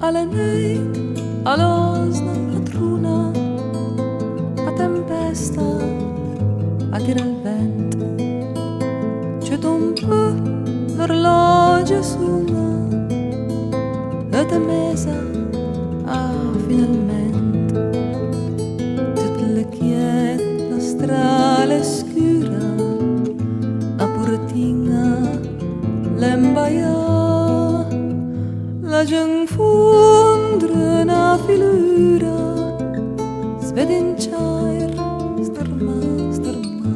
Alle neit, all'osna, a truna, a tempesta, a tira il vento. C'è un po' l'orologio suona, e te mesa, finalmente. Tutte le chiede, la strada scura, a puratina, l'embaia. La gente fondre una filura, svede in ciair, starma, starma.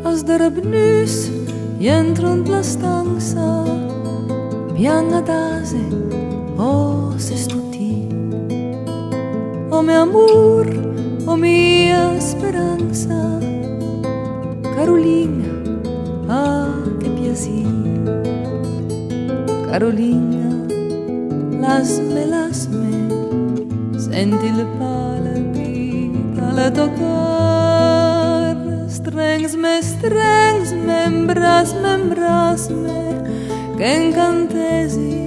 Als de rebnus entrant la stanza, pianga d'ase, oh, se stuti. Oh mio amor, oh mia speranza, Carolina, che piacere. Carolina, lasme, senti le palpita la tocar. Strengs-me, embrasme, che incantesi,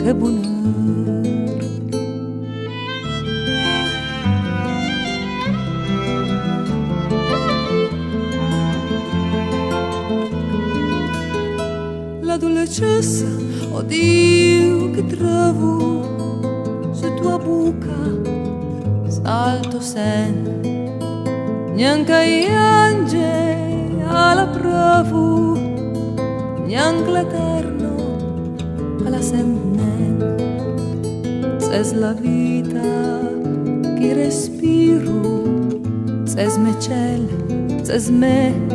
che bonheur. La dolcezza, oh Dio, che trovo su tua bocca, salto sen, neanche gli angeli alla provo, neanche l'eterno alla senten. C'è la vita che respiro, c'è me ciel, c'è me.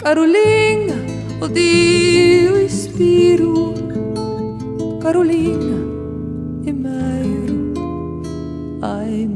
Carolina, oddio, ispiro, Carolina, e meiro, ai